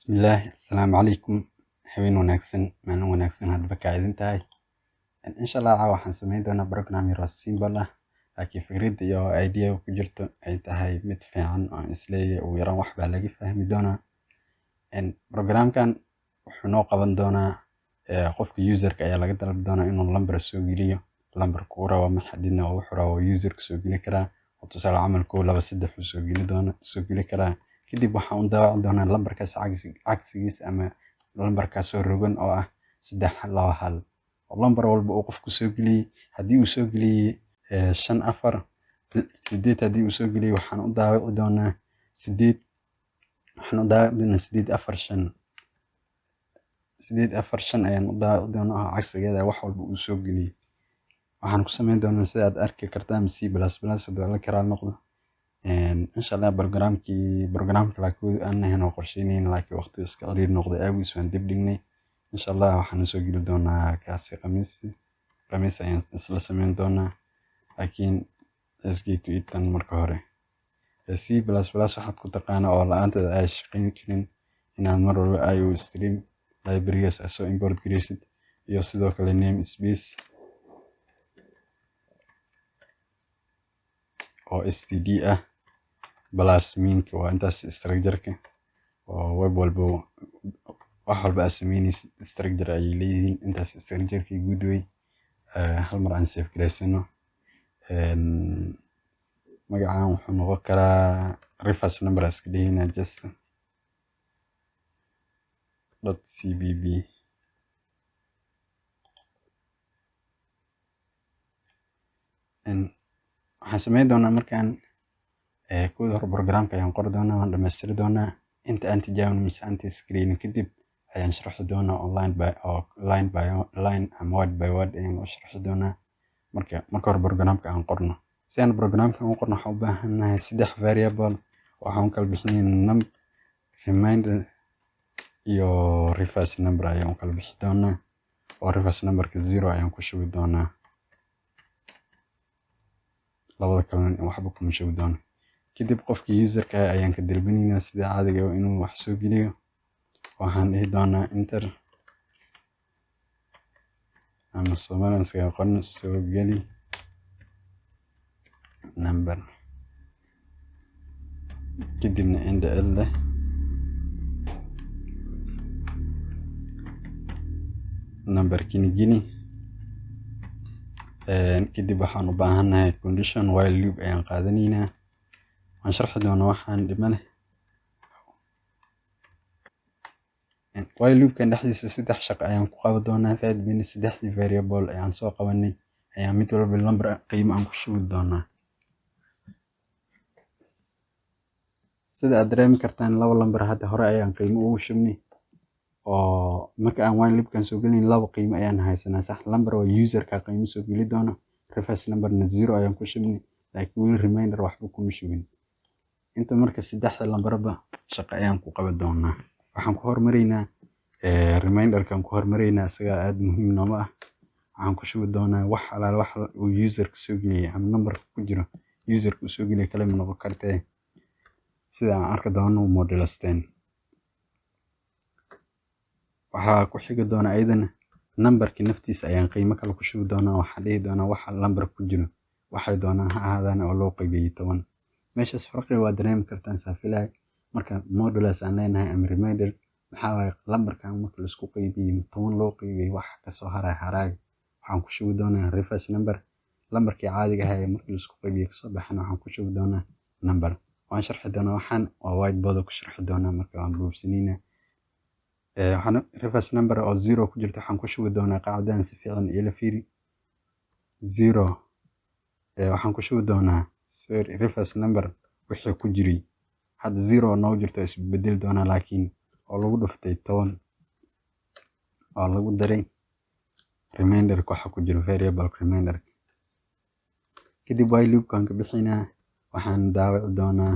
Bismillah, Assalaamu calaykum. Habeen wanaagsan, maalin wanaagsan hadba ka idin tahay. Insha Allah waxaan sameyn doonaa program yar oo simple ah, laakiin fikrad iyo idea ku jirto ay tahay mid fiican oo aan isleeyahay ugu yaraan wax baa laga fahmi doonaa. Programkan wuxuu noo qaban doonaa qofka userka ayaa laga dalban doonaa inuu lambar soo geliyo. Lambarka uu rabo ma xadidna oo wuxuu rabo userka soo geli karaa. oo tusaale camal 1 2 3 uu soo geli karaa. Kadib waxaan u daawaci doonaa lambarkaas cagsigiisa ama lambarkaas oo rogan oo ah 3 2 1 oo lambar walba uu qofku soo geliyay. Haddii uu soo geliyay 5 4 8 haddii uu soo geliyay waxaan u daawaci doonaa 8 4 5 8 4 5 ayaan u daawaci doonaa oo cagsigeeda wax walba uu soo geliyay. waxaan ku sameyn doonaa sida aad arki kartaan C++ haddii la kala noqdo. insha Allah programka laakiin aan ahayn qorsheynayna laakiin waqti iska ciriir noqday awgiis waan dib dhignay. insha Allah waxaan soo geli doonaa kaasi khamiis ayaan isla sameyn doonaa. laakiin let's get to it marka hore. C++ waxaad ku taqaanaa oo la'aanteed ay shaqayn karin inaad mar walba IOStream libraries soo import gareysid iyo sidoo kale namespace oo std ah plus minka waa intaas structure-ka oo web walba wax walba aad sameynaysid structure ay leeyihiin. intaas structure-ka guud way hal mar aan save gareysano. magacaan wuxuu noqon karaa reference number iska dhigayna just .cbb waxaan sameyn doonaa markaan kuwii hore programka ayaan qori doonaa waan dhamaystiri doonaa. inta aan tijaabin mise aan screen kadib ayaan sharxi doonaa line by line ama word by word ayaan u sharxi doonaa. marka hore programka aan qorno. si aan programka u qorno waxaan u baahanahay 3 variable waxaan kala bixinaynaa num reminder iyo reference number ayaan kala bixi doonaa oo reference numberka 0 ayaan ku shubi doonaa. labada kalena waxba kuma shubi doono. kadib qofka userka ayaan ka dalbanaynaa sida caadiga ah inuu wax soo geliyo. waxaan dhihi doonaa enter ama Soomaaliga qorno soo geli number kadibna ndl leh number kini kadib waxaan u baahanahay condition while loop ayaan qaadanaynaa. waan sharxi doonaa waxaan dhima leh. while loopkan dhexdiisa 3 shaqo ayaan ku qaban doonaa. faadbina 3 variable ayaan soo qabanay ayaan mid walba lambar qiimo aan ku shubi doonaa. sida aad dareemi kartaan 2 lambar hadda hore ayaan qiimo ugu shubnay oo marka aan while loopkan soo gelin 2 qiimo ayaan haysanaa. sax lambar oo userka qiimo soo geli doono reference numberna 0 ayaan ku shubnay laakiin weli reminder waxba kuma shubin. inta marka 3 lambarba shaqo ayaan ku qaban doonaa. waxaan ku hormaraynaa reminderkan ku hormaraynaa isaga aad muhiim nooma ah. waxaan ku shubi doonaa wax alaal wax uu userka soo geliyay ama numberka ku jiro userka uu soo geliyay kale ma noqon kartee sida aan arki doono model10. waxaa ku xigi doona ayadana numberka naftiisa ayaan qiimo kale ku shubi doonaa. waxaan dhihi doonaa waxa lambar ku jiro waxay doonaan ha ahaadaan oo loo qaybiyay 10. meeshaas farqiga waa dareemi kartaan saafilahay. marka modulus aan leenahay ama reminder maxaa waaye lambarkan marka la isku qaybiyay 10 loo qaybiyay wax ka soo haray waxaan ku shubi doonaa reference number lambarkii caadiga ahaa marka la isku qaybiyay kasoo baxana waxaan ku shubi doonaa number. waan sharxi doonaa waxaan waa whiteboard ku sharxi doonaa marka waan buubsanaynaa. waxaan reference number oo 0 ku jirto waxaan ku shubi doonaa qaacidadan si fiican ila fiiri 0 waxaan ku shubi doonaa reference number wixii ku jiray hadda 0 noo jirto isbedel doonaa laakiin oo lagu dhuftay 10 oo lagu daray reminder waxa ku jiro variable reminder. kadib while loopkan ka bixinaa waxaan daawaci doonaa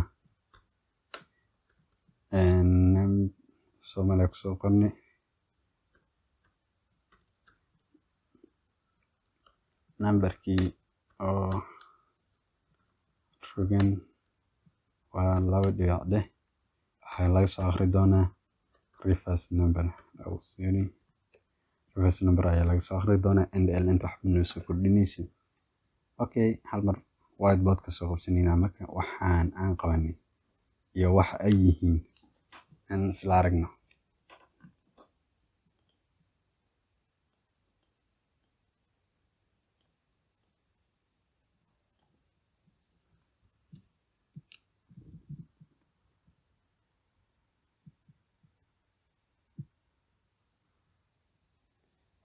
Soomaaliya ku soo qornay numberkii oo rogan waa 2 dhibic waxaa laga soo akhri doonaa reverse number au siri reverse number ayaa laga soo akhri doonaa ndl inta waxba noo soo kordhinaysa. Okay, hal mar whiteboard ka soo qabsanayna marka waxaan aan qabanay iyo waxa ay yihiin aan isla aragno.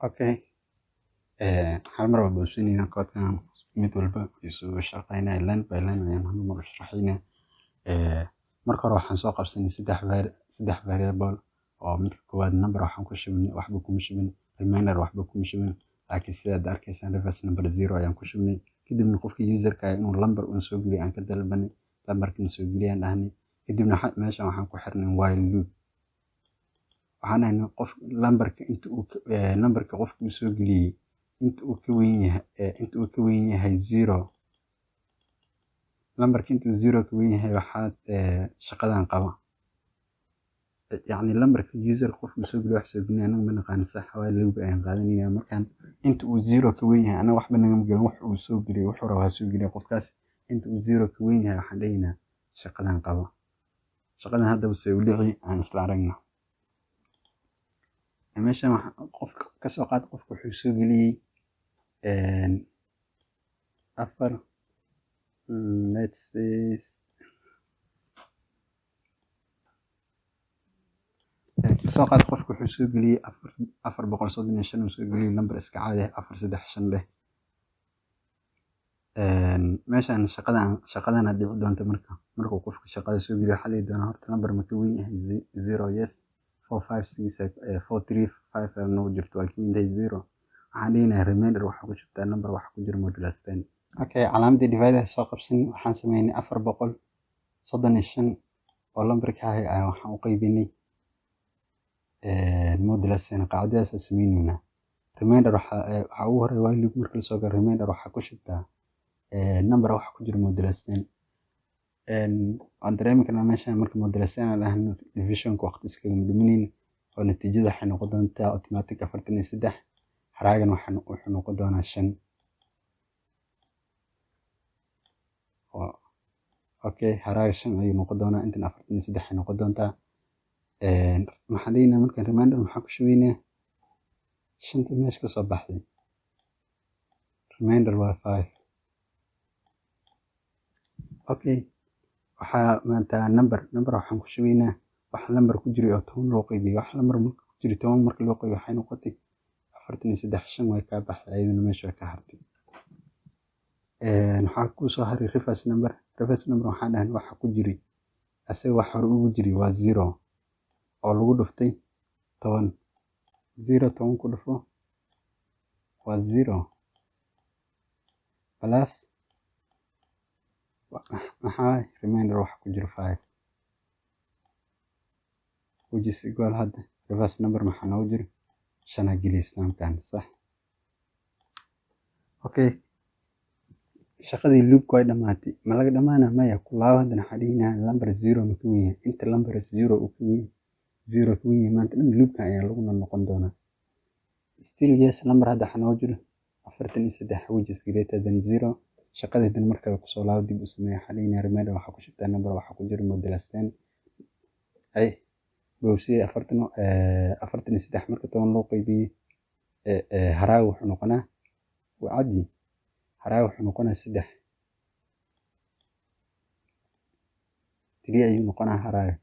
Okay, hal mar waa boobsinayna koodkan mid walba isuu shaqaynaya line by line ayaan hal mar u sharaxaynaa. Marka hore waxaan soo qabsanay saddex variable oo midka koowaad number waxaan ku shubnay waxba kuma shubin, remainder waxba kuma shubin, laakiin sidaad arkaysaan reverse number 0 ayaan ku shubnay. Kadibna qofka userka inuu lambar uun soo geliyo aan ka dalbanay, lambarkina soo geliyaan dhahnay. Kadibna meeshan waxaan ku xirnay while loop. waxaan ahaynay qof lambarka qofka uu soo geliyey inta uu ka weyn yahay 0. lambarka inta uu 0 ka weyn yahay waxaad shaqadan qaba. yacni lambarka user qofka uu soo geliyo wax soo gelinaya anaga ma naqaan sax waa loop ayaan qaadanayna. markaan inta uu 0 ka weyn yahay anaga waxba nagama gelin, wax uu soo geliyo wuxuu rabaa soo geliyo qofkaas. inta uu 0 ka weyn yahay waxaan dhahaynaa shaqadan qaba. shaqadan haddaba se u dhici aan isla aragno. meeshan qofka ka soo qaad qofka wuxuu soo geliyey 4 let's say soo qaad qofka wuxuu soo geliyey 435 uu soo geliyey lambar iska caadi ah 435 leh. meeshan shaqadana dhici doonta markuu qofka shaqada soo geliyo waxaa dhihi doonaa horta lambar ma ka weyn yahay 0 yes 435 nagu jirto waa ka weyn yahay 0. waxaan dhihinayaa remainder waxaa ku shubtaa number waxa ku jira modulus 10. Okay, calaamadii divider soo qabsan waxaan sameynay 435 oo lambarka ahay ayaan waxaan u qaybinay modulus 10 qaacidadaas aan sameynayna. remainder waxa ugu horeeya waa loop marka la soo galo remainder waxaa ku shubtaa number waxa ku jira modulus 10. waan dareemi karnaa meeshan marka modulus 10 aan dhahno divisionka waqti iskaga dhuminayn oo natiijada waxay noqon doontaa automatic 43 haraagan wuxuu noqon doonaa 5. okay, haraaga 5 ayuu noqon doonaa intan 43 ay noqon doontaa. maxaan dhihinaa marka remainder maxaa ku shubaynaa 5 meesha ka soo baxday remainder waa 5. okay, waxaa maanta number waxaan ku shubaynaa wax lambar ku jira oo 10 loo qaybiyo. wax lambar marka ku jira 10 marka loo qaybiyo waxay noqotay 43 way ka baxday ayadana meesha way ka hartay. waxaa ku soo haray reverse number waxaan dhahnay waxa ku jira asaga wax hore ugu jiri waa 0 oo lagu dhuftay 10. 10 ku dhufo waa 0 plus maxaa remainder waxa ku jira 5 which is equal hadda reverse number maxaa noogu jira 5 gelisnaamkan sax. okay, shaqadii loop way dhamaatay ma laga dhamaana maya ku laabo haddana waxaa dhihinaa lambar 0 ma ka weyn yahay inta lambar 0 uu ka weyn yahay maanta dhan loopka ayaa lagu noqon doonaa. still yes lambar hadda waxaa noogu jira 43 which is greater than 0. shaqadeedan markale kusoo laabo dib u sameeya waxaa dhihinaa remainder waxaa ku shubtaa number waxaa ku jira modulus 10 ay boobsiye 43 marka 10 loo qaybiyey haraaga wuxuu noqonaa waa caddi haraaga wuxuu noqonaa 3 ayuu noqonaa haraaga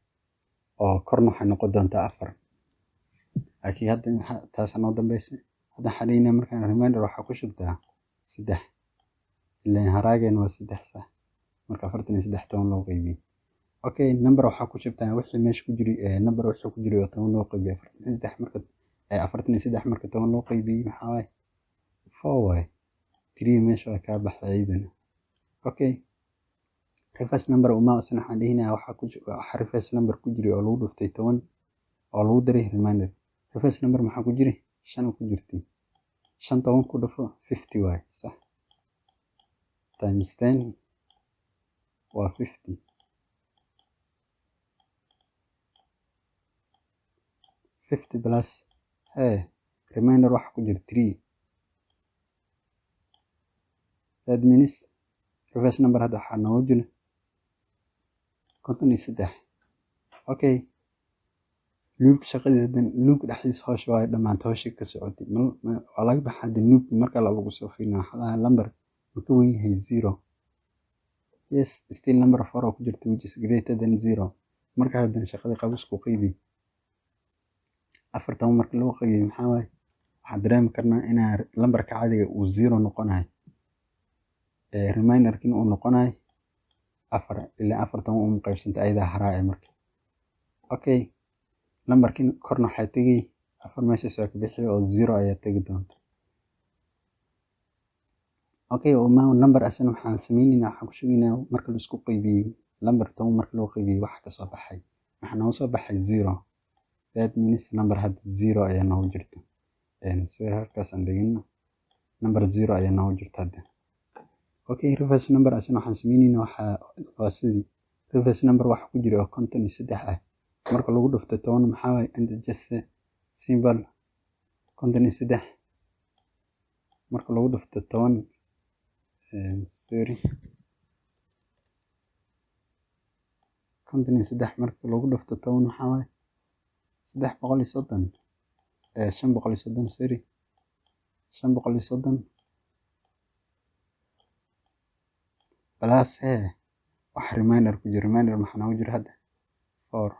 oo korna waxay noqon doontaa 4. laakiin hadda taas noo dambaysa hadda waxaa dhihinaa markaan remainder waxaa ku shubtaa 3 ileen haraagan waa 3 sax marka 43 10 loo qaybiyey. okay, number waxaa ku shubtaa wixii meesha ku jiri number wixii ku jiri oo 10 loo qaybiyey 43 marka 10 loo qaybiyey maxaa waaye 4 waaye 3 meesha waa ka baxday ayadana. okay, reverse number uma asna waxaan dhihinaa waxa reverse number ku jiri oo lagu dhuftay 10 oo lagu daray remainder. reverse number maxaa ku jiri 5 ku jirtay 5 10 ku dhufo 50 waaye sax times 10 waa 50. 50 plus remainder waxa ku jira 3 that means reverse number hadda waxaa noogu jira 53 okay loop shaqadiisa loop dhexdiisa hoosh waa dhamaanta hoosh ka socotay waa laga baxay hadda loop marka lagu soo fiirino waxa number wuxuu weyn yahay 0 yes still number 4 oo ku jirta which is greater than 0 marka hadda shaqada qabis ku qaybi afartan marka loo qaybiyo maxaa waay waxaan dareemi karnaa in lambarka caadiga uu 0 noqonayo reminder kin uu noqonayo 4 ilaa afartan uu qaybsanta ayada haraa marka okay lambarkin korna waxay tagay 4 meesha soo ka bixiyo oo 0 ayaa tagi doonta okay oo ma number asan waxaan sameeynaa waxaan ku sheegnaa marka la isku qaybiyo lambar tan marka loo qaybiyo waxa ka soo baxay waxaan soo baxay 0 that means number had 0 ayaa noo jirto so halkaas aan dhigino number 0 ayaa noo jirto hadda okay reverse number asan waxaan sameeynaa waxa sidii reverse number waxa ku jira oo 53 marka lagu dhufto 10 maxaa waay and just symbol 53 marka lagu dhufto 10 sorry 53 marka lagu dhufto 10 maxaa waay 330 530 sorry 530 plus wax reminder ku jira reminder maxaa noogu jira hadda 4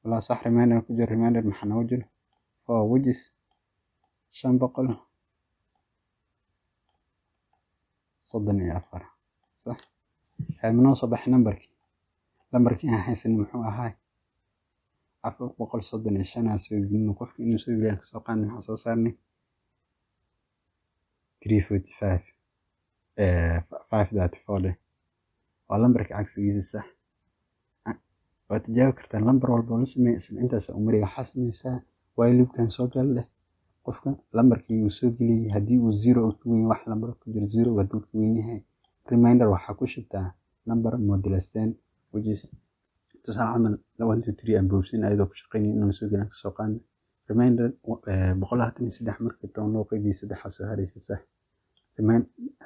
plus wax reminder ku jira reminder maxaa noogu jira 4 which is 500 34 صح منو صباح lambarkii aan haysan muxuu ahaa 435 asoo qofka inuu soo geliyo ka soo qaadan waxa soo saarnay 345 534 waa lambarka cagsigiisa sax waad jawaabi kartaa lambar walba oo la sameeyo isla intaas umriga waxa sameeysaa way loopkan soo gal leh qofka lambarkii uu soo geliyay hadii uu 0 ku weyn wax lambar ku jira 0 haduu ku weyn yahay reminder waxa ku shubtaa number modulus 10 which is tusaale camal 1 2 3 aan buufsin ayadoo ku shaqeynay inuu soo galan ka soo qaadno reminder 123 marka toon loo qaybiyo 3 soo haraysa sax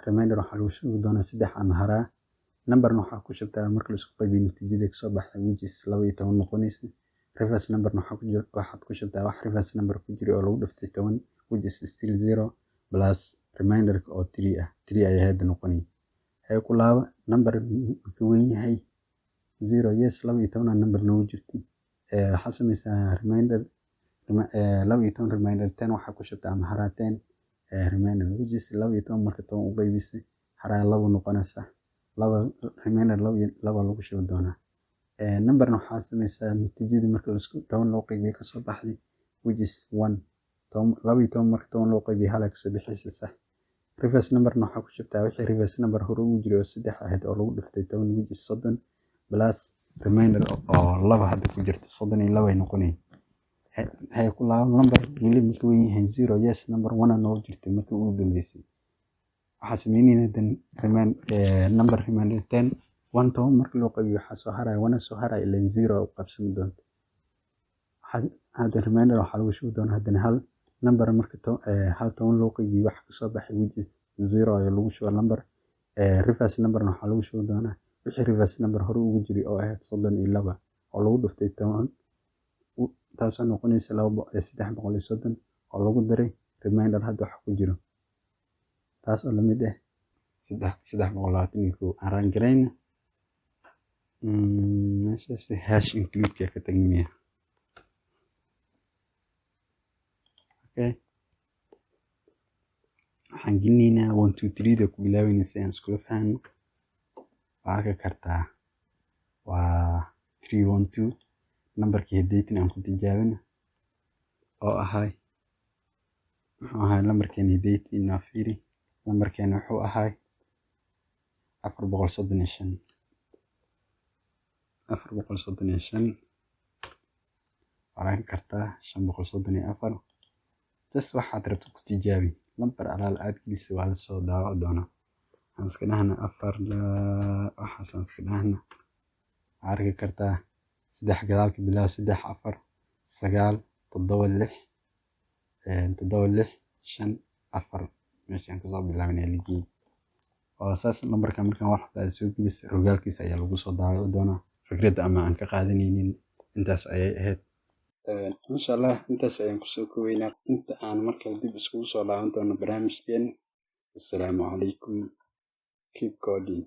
reminder waxa lagu soo doonaa 3 aan haraa numberna waxa ku shubtaa marka la isku qaybiyo natiijada ka soo baxday which is 12 noqonaysa reverse number waxa ku jira waxa ku shubtaa wax reverse number ku jira oo lagu dhiftay 10 which is still 0 plus reminder oo 3 ah 3 ayaa hadda noqonaysa hay ku laaba number wuxuu weyn yahay 0 yes 12 number noo jirtay waxa sameeysaa reminder 12 reminder 10 waxa ku shubtaa ama haraa 10 reminder which is 12 marka 10 u qaybisay haraa 2 noqonaysa 2 reminder 2 lagu shubi doonaa number waxa sameeysaa natiijada marka la isku 10 loo qaybiyo ka soo baxday which is 1 12 marka 10 loo qaybiyo hal ka soo bixaysa sax reverse number waxa ku shubtaa wixii reverse number hore ugu jiray oo 3 ahayd oo lagu dhiftay 10 which is 30 plus reminder oo 2 hadda ku jirto 32 ay noqonayaan hay ku laaban number wili markuu weyn yahay 0 yes number 1 noo jirtay markii ugu dambeysay waxa sameeynayna dan number reminder 10 1 markii loo qaybiyo waxa soo haray 1 soo haray ilaa 0 u qabsan doonto hada reminder waxa lagu shubi doonaa hadana hal number marka hal 10 loo qaybiyo waxa ka soo baxay which is 0 ayaa lagu shubi number reverse number waxa lagu shubi doonaa wixii reverse number hore ugu jiray oo ahayd 32 oo lagu dhiftay 10 taasoo noqonaysa 330 oo lagu daray reminder hadda waxa ku jiro taas oo la mid ah 321 aan raan gareyna meeshaas hash include ka tagmiya okay waxaan gelinaynaa 1 2 3 da ku bilaabeyna si aan isku fahano waxa ka kartaa waa 312 numberkii headaytin aan ku tijaabina oo ahay numberkii headaytin na fiiri numberkii wuxuu ahay 435 waxaan kartaa 534 tas waxaad rabto ku tijaabi number alaal aad gelisa waa la soo daawac doonaa aan iska dhahna 4 waxaan iska dhahna arki kartaa 3 gadaalka bilow 3 4 9 7 6 7 6 5 4 meeshaan kasoo bilaabnay ligii oo saas lambarka markaan wax aad soo gelis rogaalkiisa ayaa lagu soo daawan doonaa fikrada ama aan ka qaadanaynin intaas ayay ahayd insha Allah intaas ayaan kusoo koobaynaa inta aan markale dib iskugu soo laaban doono barnaamijkeen. Assalaamu calaykum. Keep coding.